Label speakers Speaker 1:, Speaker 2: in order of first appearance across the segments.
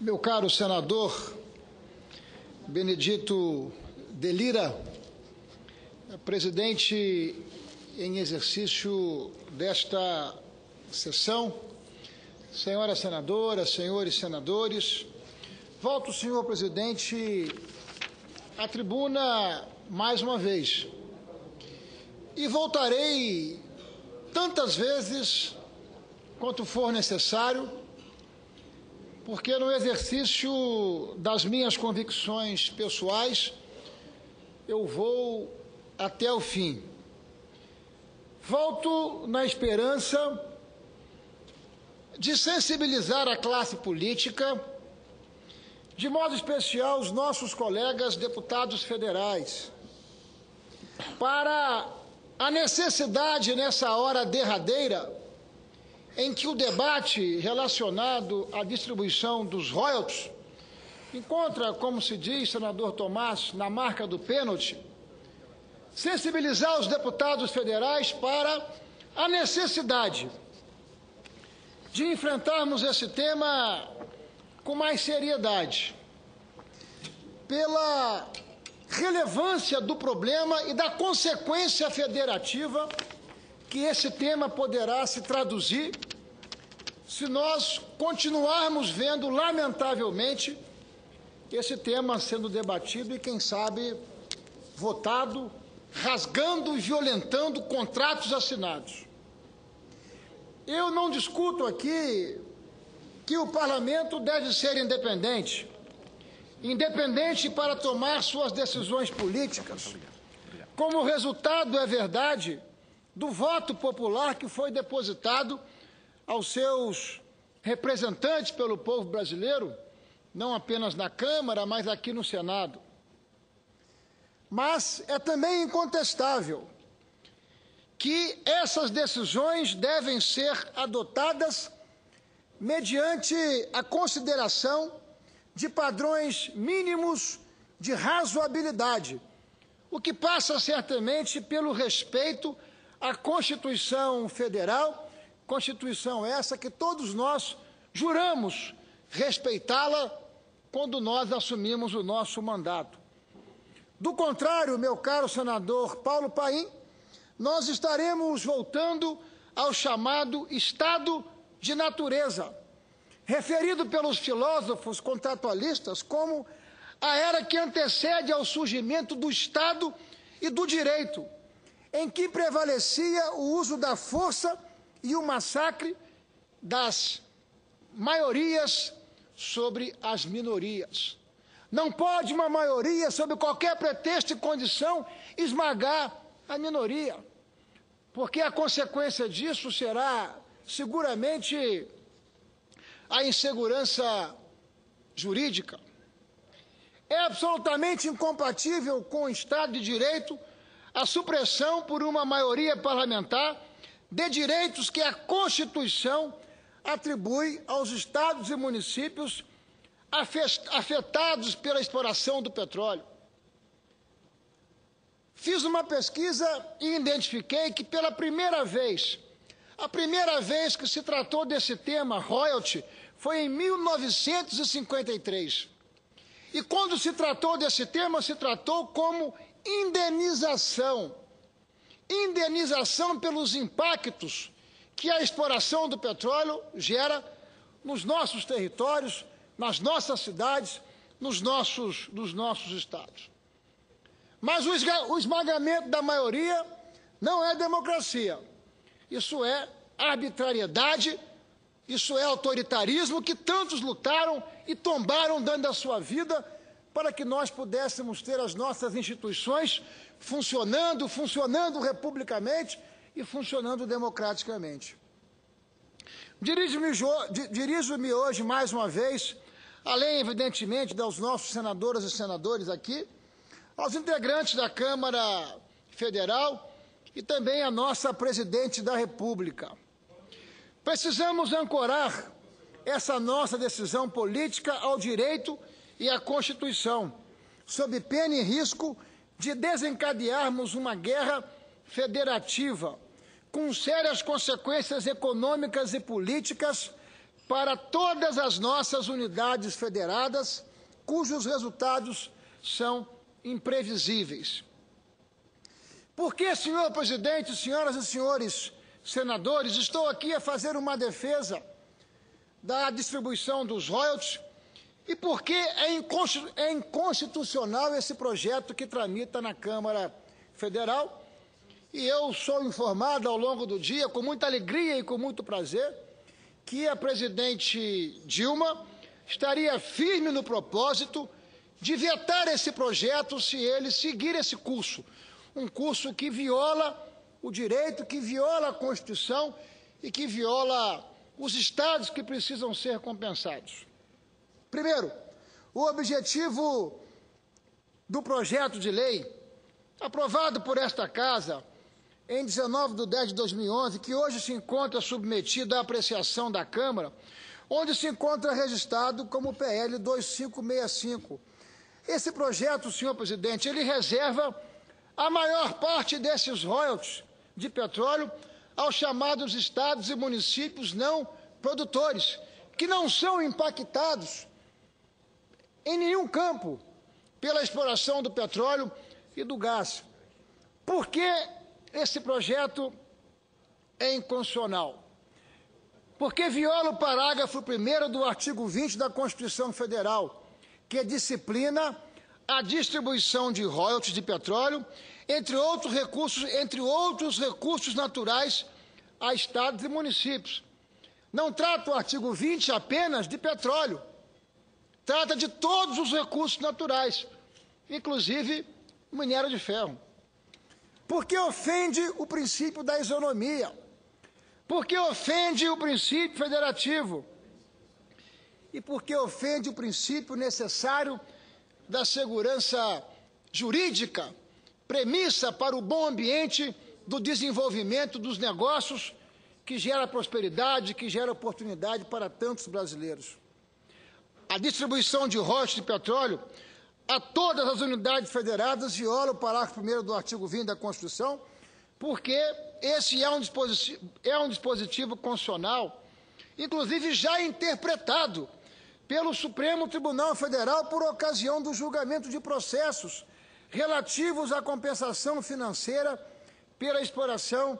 Speaker 1: Meu caro senador Benedito de Lira, presidente em exercício desta sessão, senhoras senadoras, senhores senadores, volto, senhor presidente, à tribuna mais uma vez e voltarei tantas vezes quanto for necessário, porque no exercício das minhas convicções pessoais, eu vou até o fim. Volto na esperança de sensibilizar a classe política, de modo especial os nossos colegas deputados federais, para a necessidade nessa hora derradeira em que o debate relacionado à distribuição dos royalties encontra, como se diz, senador Tomás, na marca do pênalti, sensibilizar os deputados federais para a necessidade de enfrentarmos esse tema com mais seriedade, pela relevância do problema e da consequência federativa que esse tema poderá se traduzir se nós continuarmos vendo, lamentavelmente, esse tema sendo debatido e, quem sabe, votado, rasgando e violentando contratos assinados. Eu não discuto aqui que o parlamento deve ser independente para tomar suas decisões políticas, como resultado, é verdade, do voto popular que foi depositado aos seus representantes pelo povo brasileiro, não apenas na Câmara, mas aqui no Senado. Mas é também incontestável que essas decisões devem ser adotadas mediante a consideração de padrões mínimos de razoabilidade, o que passa certamente pelo respeito à Constituição Federal, Constituição essa que todos nós juramos respeitá-la quando nós assumimos o nosso mandato. Do contrário, meu caro senador Paulo Paim, nós estaremos voltando ao chamado estado de natureza, referido pelos filósofos contratualistas como a era que antecede ao surgimento do Estado e do direito, em que prevalecia o uso da força e o massacre das maiorias sobre as minorias. Não pode uma maioria, sob qualquer pretexto e condição, esmagar a minoria, porque a consequência disso será, seguramente, a insegurança jurídica. É absolutamente incompatível com o Estado de Direito a supressão por uma maioria parlamentar de direitos que a Constituição atribui aos estados e municípios afetados pela exploração do petróleo. Fiz uma pesquisa e identifiquei que pela primeira vez, a primeira vez que se tratou desse tema, royalty, foi em 1953. E quando se tratou desse tema, se tratou como indenização. Indenização pelos impactos que a exploração do petróleo gera nos nossos territórios, nas nossas cidades, nos nossos estados. Mas o esmagamento da maioria não é democracia. Isso é arbitrariedade, isso é autoritarismo que tantos lutaram e tombaram dando a sua vida para que nós pudéssemos ter as nossas instituições funcionando republicamente e funcionando democraticamente. Dirijo-me hoje, mais uma vez, além, evidentemente, dos nossos senadoras e senadores aqui, aos integrantes da Câmara Federal e também à nossa presidente da República. Precisamos ancorar essa nossa decisão política ao direito e à Constituição, sob pena e risco de desencadearmos uma guerra federativa, com sérias consequências econômicas e políticas para todas as nossas unidades federadas, cujos resultados são imprevisíveis. Por que, senhor presidente, senhoras e senhores senadores, estou aqui a fazer uma defesa da distribuição dos royalties e por que é inconstitucional esse projeto que tramita na Câmara Federal? E eu sou informado ao longo do dia, com muita alegria e com muito prazer, que a presidente Dilma estaria firme no propósito de vetar esse projeto se ele seguir esse curso, um curso que viola o direito, que viola a Constituição e que viola os estados que precisam ser compensados. Primeiro, o objetivo do projeto de lei, aprovado por esta Casa em 19/10/2011, que hoje se encontra submetido à apreciação da Câmara, onde se encontra registrado como PL 2565. Esse projeto, senhor presidente, ele reserva a maior parte desses royalties de petróleo aos chamados estados e municípios não produtores, que não são impactados em nenhum campo pela exploração do petróleo e do gás. Por que esse projeto é inconstitucional? Porque viola o parágrafo 1º do artigo 20 da Constituição Federal, que disciplina a distribuição de royalties de petróleo, entre outros recursos naturais a estados e municípios. Não trata o artigo 20 apenas de petróleo, trata de todos os recursos naturais, inclusive o minério de ferro. Porque ofende o princípio da isonomia, porque ofende o princípio federativo e porque ofende o princípio necessário da segurança jurídica, premissa para o bom ambiente do desenvolvimento dos negócios que gera prosperidade, que gera oportunidade para tantos brasileiros. A distribuição de royalties de petróleo a todas as unidades federadas viola o parágrafo 1º do artigo 20 da Constituição, porque esse é um dispositivo constitucional, inclusive já interpretado pelo Supremo Tribunal Federal por ocasião do julgamento de processos relativos à compensação financeira pela exploração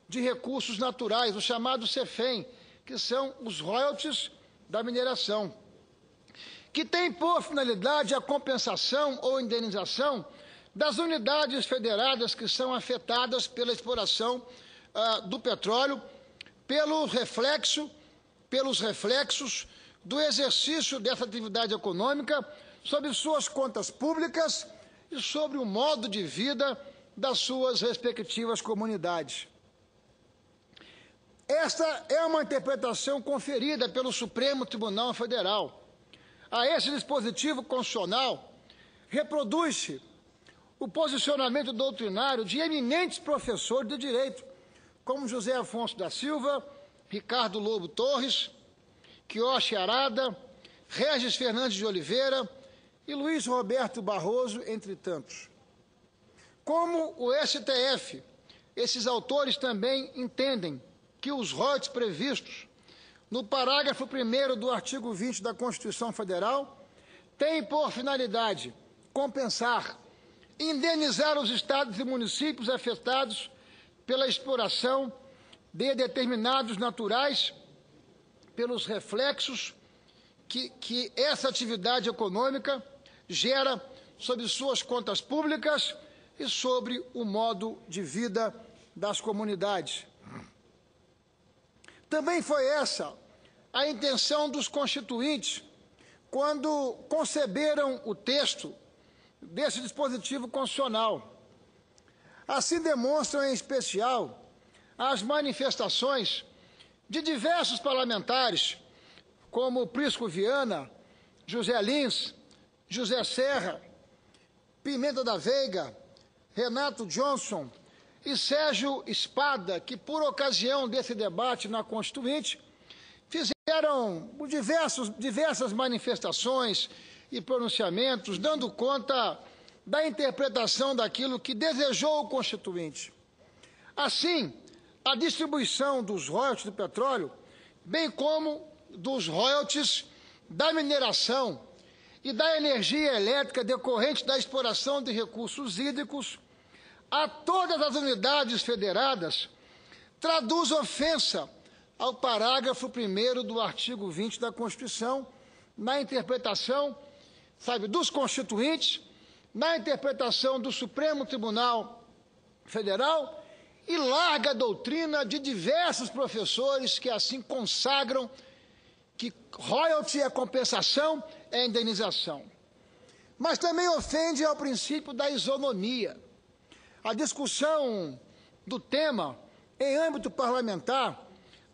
Speaker 1: de recursos naturais, o chamado CEFEM, que são os royalties da mineração, que tem por finalidade a compensação ou indenização das unidades federadas que são afetadas pela exploração do petróleo, pelos reflexos do exercício dessa atividade econômica sobre suas contas públicas e sobre o modo de vida das suas respectivas comunidades. Esta é uma interpretação conferida pelo Supremo Tribunal Federal. A esse dispositivo constitucional reproduz-se o posicionamento doutrinário de eminentes professores de direito, como José Afonso da Silva, Ricardo Lobo Torres, Quioche Arada, Regis Fernandes de Oliveira e Luiz Roberto Barroso, entre tantos. Como o STF, esses autores também entendem que os royalties previstos no parágrafo 1º do artigo 20 da Constituição Federal têm por finalidade compensar, indenizar os estados e municípios afetados pela exploração de determinados naturais, pelos reflexos que essa atividade econômica gera sobre suas contas públicas e sobre o modo de vida das comunidades. Também foi essa a intenção dos constituintes quando conceberam o texto desse dispositivo constitucional. Assim demonstram, em especial, as manifestações de diversos parlamentares, como Prisco Viana, José Lins, José Serra, Pimenta da Veiga, Renato Johnson e Sérgio Espada, que, por ocasião desse debate na Constituinte, fizeram diversas manifestações e pronunciamentos, dando conta da interpretação daquilo que desejou o Constituinte. Assim, a distribuição dos royalties do petróleo, bem como dos royalties da mineração e da energia elétrica decorrente da exploração de recursos hídricos a todas as unidades federadas traduz ofensa ao parágrafo 1º do artigo 20 da Constituição, na interpretação, dos constituintes, na interpretação do Supremo Tribunal Federal e larga doutrina de diversos professores que assim consagram que royalty é compensação, é indenização. Mas também ofende ao princípio da isonomia. A discussão do tema em âmbito parlamentar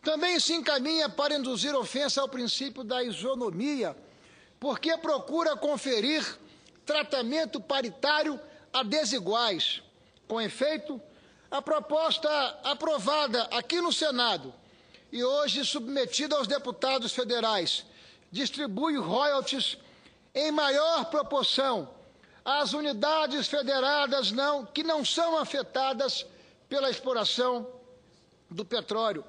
Speaker 1: também se encaminha para induzir ofensa ao princípio da isonomia, porque procura conferir tratamento paritário a desiguais. Com efeito, a proposta aprovada aqui no Senado e hoje submetida aos deputados federais distribui royalties em maior proporção às unidades federadas que não são afetadas pela exploração do petróleo,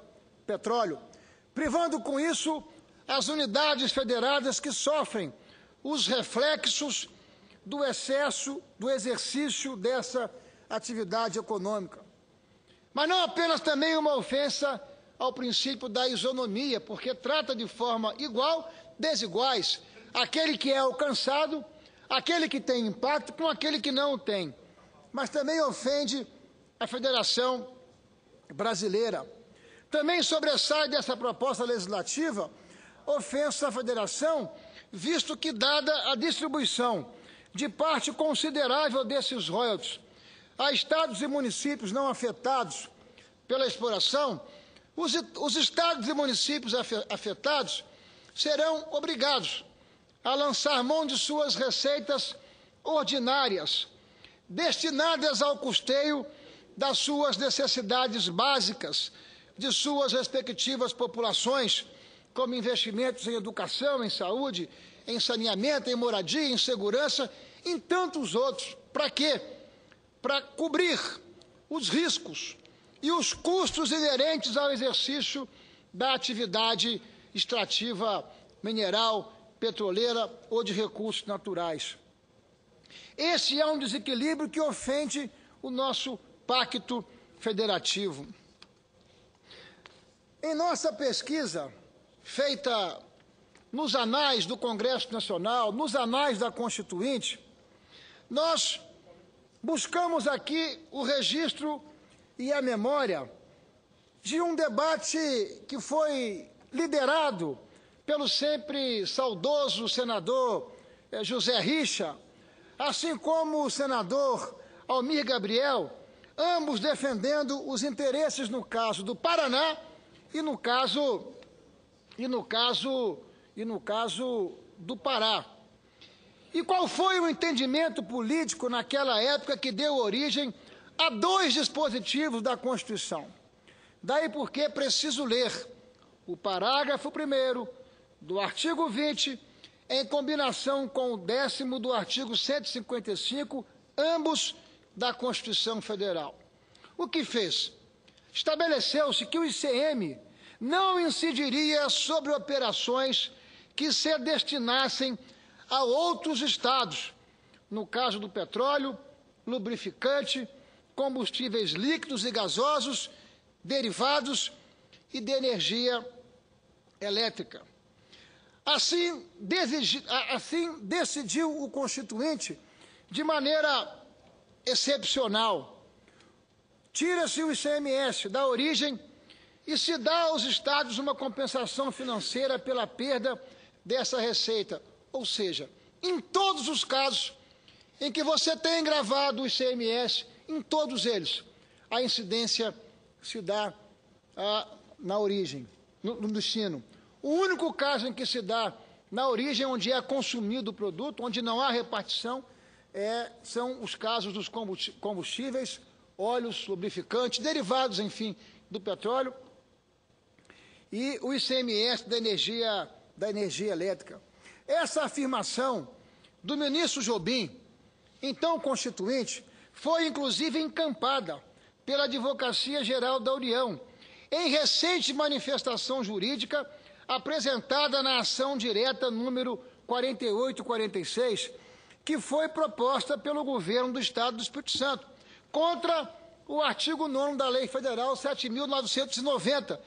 Speaker 1: privando com isso as unidades federadas que sofrem os reflexos do excesso do exercício dessa atividade econômica. Mas não apenas também uma ofensa ao princípio da isonomia, porque trata de forma igual desiguais aquele que é alcançado, aquele que tem impacto com aquele que não o tem. Mas também ofende a Federação Brasileira. Também sobressai dessa proposta legislativa ofensa à Federação, visto que, dada a distribuição de parte considerável desses royalties a estados e municípios não afetados pela exploração, os estados e municípios afetados serão obrigados a lançar mão de suas receitas ordinárias, destinadas ao custeio das suas necessidades básicas, de suas respectivas populações, como investimentos em educação, em saúde, em saneamento, em moradia, em segurança, em tantos outros. Para quê? Para cobrir os riscos e os custos inerentes ao exercício da atividade extrativa mineral, petroleira ou de recursos naturais. Esse é um desequilíbrio que ofende o nosso pacto federativo. Em nossa pesquisa, feita nos anais do Congresso Nacional, nos anais da Constituinte, nós buscamos aqui o registro e a memória de um debate que foi liderado pelo sempre saudoso senador José Richa, assim como o senador Almir Gabriel, ambos defendendo os interesses, no caso do Paraná e no caso do Pará. E qual foi o entendimento político naquela época que deu origem a dois dispositivos da Constituição? Daí porque é preciso ler o parágrafo 1º do artigo 20, em combinação com o 10º do artigo 155, ambos da Constituição Federal. O que fez? Estabeleceu-se que o ICM não incidiria sobre operações que se destinassem a outros estados, no caso do petróleo, lubrificante, combustíveis líquidos e gasosos, derivados e de energia elétrica. Assim decidiu o Constituinte de maneira excepcional. Tira-se o ICMS da origem e se dá aos estados uma compensação financeira pela perda dessa receita. Ou seja, em todos os casos em que você tem gravado o ICMS, em todos eles, a incidência se dá na origem, no destino. O único caso em que se dá na origem, onde é consumido o produto, onde não há repartição, são os casos dos combustíveis, óleos, lubrificantes, derivados, enfim, do petróleo, e o ICMS da energia elétrica. Essa afirmação do ministro Jobim, então constituinte, foi inclusive encampada pela Advocacia Geral da União, em recente manifestação jurídica apresentada na ação direta número 4846, que foi proposta pelo governo do Estado do Espírito Santo, contra o artigo 9º da Lei Federal 7.990,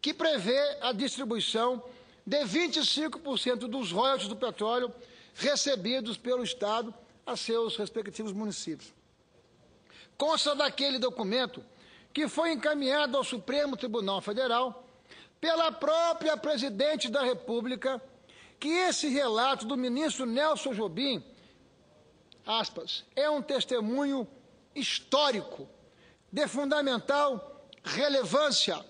Speaker 1: que prevê a distribuição de 25% dos royalties do petróleo recebidos pelo Estado a seus respectivos municípios. Consta daquele documento que foi encaminhado ao Supremo Tribunal Federal pela própria Presidente da República, que esse relato do ministro Nelson Jobim, aspas, é um testemunho histórico de fundamental relevância,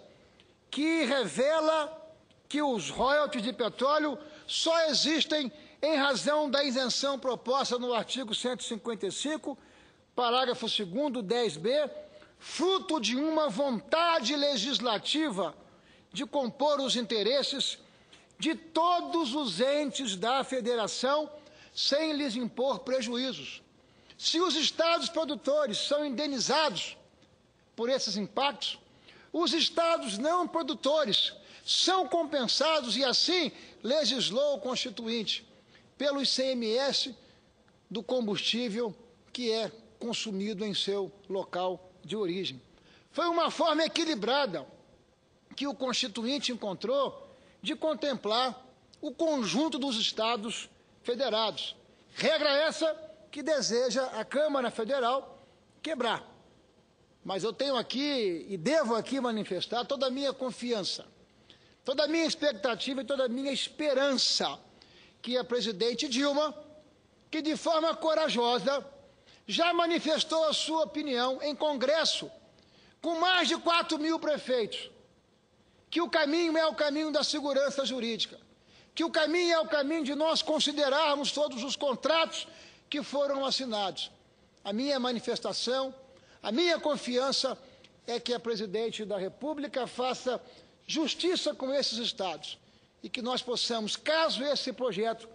Speaker 1: que revela que os royalties de petróleo só existem em razão da isenção proposta no artigo 155, parágrafo 2º, 10b, fruto de uma vontade legislativa de compor os interesses de todos os entes da federação sem lhes impor prejuízos. Se os estados produtores são indenizados por esses impactos, os estados não produtores são compensados, e assim legislou o Constituinte, pelo ICMS do combustível que é consumido em seu local de origem. Foi uma forma equilibrada que o Constituinte encontrou de contemplar o conjunto dos estados federados. Regra essa que deseja a Câmara Federal quebrar. Mas eu tenho aqui e devo aqui manifestar toda a minha confiança, toda a minha expectativa e toda a minha esperança que a presidente Dilma, que de forma corajosa já manifestou a sua opinião em Congresso, com mais de 4.000 prefeitos, que o caminho é o caminho da segurança jurídica, que o caminho é o caminho de nós considerarmos todos os contratos que foram assinados. A minha manifestação, a minha confiança é que a presidente da República faça justiça com esses estados e que nós possamos, caso esse projeto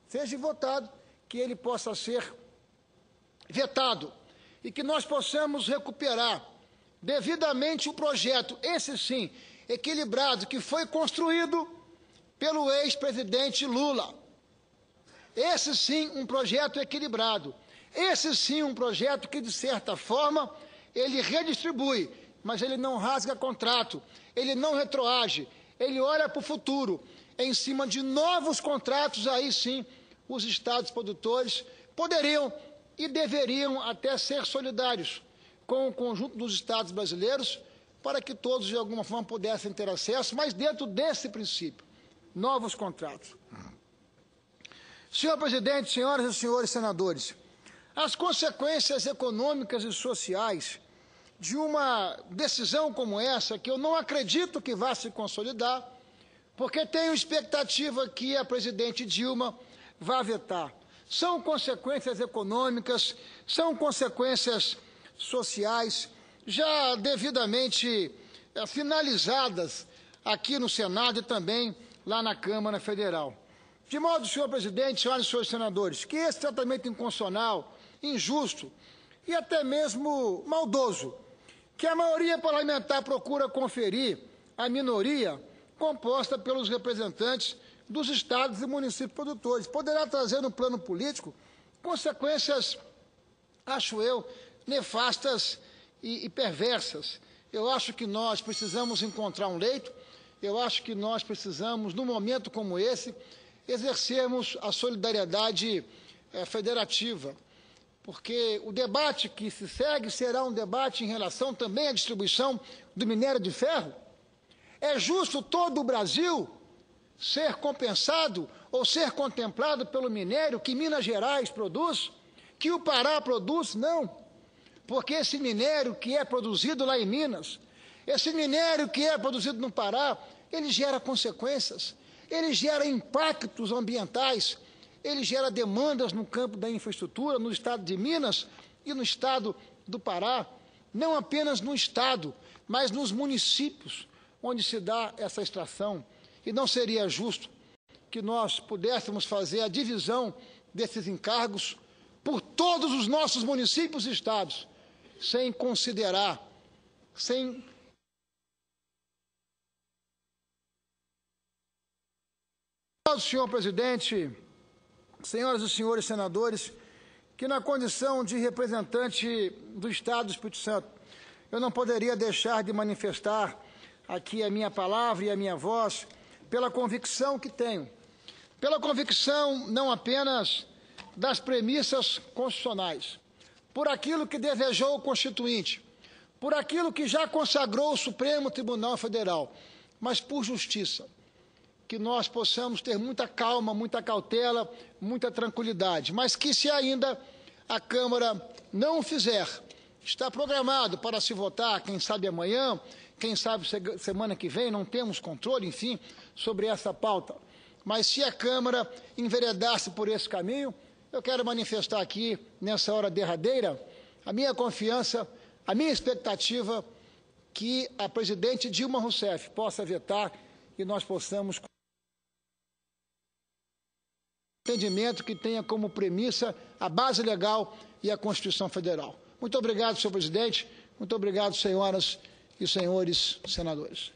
Speaker 1: seja votado, que ele possa ser vetado e que nós possamos recuperar devidamente o projeto, esse sim, equilibrado, que foi construído pelo ex-presidente Lula. Esse sim, um projeto equilibrado. Esse sim, um projeto que, de certa forma, ele redistribui, mas ele não rasga contrato, ele não retroage, ele olha para o futuro. Em cima de novos contratos, aí sim, os estados produtores poderiam e deveriam até ser solidários com o conjunto dos estados brasileiros, para que todos, de alguma forma, pudessem ter acesso, mas dentro desse princípio, novos contratos. Senhor presidente, senhoras e senhores senadores, as consequências econômicas e sociais de uma decisão como essa, que eu não acredito que vá se consolidar, porque tenho expectativa que a presidente Dilma vá vetar. São consequências econômicas, são consequências sociais, já devidamente finalizadas aqui no Senado e também lá na Câmara Federal. De modo, senhor presidente, senhoras e senhores senadores, que esse tratamento inconstitucional, injusto e até mesmo maldoso, que a maioria parlamentar procura conferir à minoria, composta pelos representantes dos estados e municípios produtores, poderá trazer no plano político consequências, acho eu, nefastas e perversas. Eu acho que nós precisamos encontrar um leito, eu acho que nós precisamos, num momento como esse, exercermos a solidariedade federativa, porque o debate que se segue será um debate em relação também à distribuição do minério de ferro. É justo todo o Brasil ser compensado ou ser contemplado pelo minério que Minas Gerais produz, que o Pará produz? Não, porque esse minério que é produzido lá em Minas, esse minério que é produzido no Pará, ele gera consequências, ele gera impactos ambientais, ele gera demandas no campo da infraestrutura, no estado de Minas e no estado do Pará, não apenas no estado, mas nos municípios onde se dá essa extração. E não seria justo que nós pudéssemos fazer a divisão desses encargos por todos os nossos municípios e estados, sem considerar, sem Senhor presidente, senhoras e senhores senadores, que na condição de representante do Estado do Espírito Santo, eu não poderia deixar de manifestar aqui a minha palavra e a minha voz pela convicção que tenho, pela convicção não apenas das premissas constitucionais, por aquilo que desejou o Constituinte, por aquilo que já consagrou o Supremo Tribunal Federal, mas por justiça, que nós possamos ter muita calma, muita cautela, muita tranquilidade, mas que se ainda a Câmara não o fizer, está programado para se votar, quem sabe amanhã, quem sabe semana que vem, não temos controle, enfim, sobre essa pauta. Mas se a Câmara enveredasse por esse caminho, eu quero manifestar aqui, nessa hora derradeira, a minha confiança, a minha expectativa que a presidente Dilma Rousseff possa vetar e nós possamos entendimento que tenha como premissa a base legal e a Constituição Federal. Muito obrigado, senhor presidente. Muito obrigado, senhoras e senhores senadores.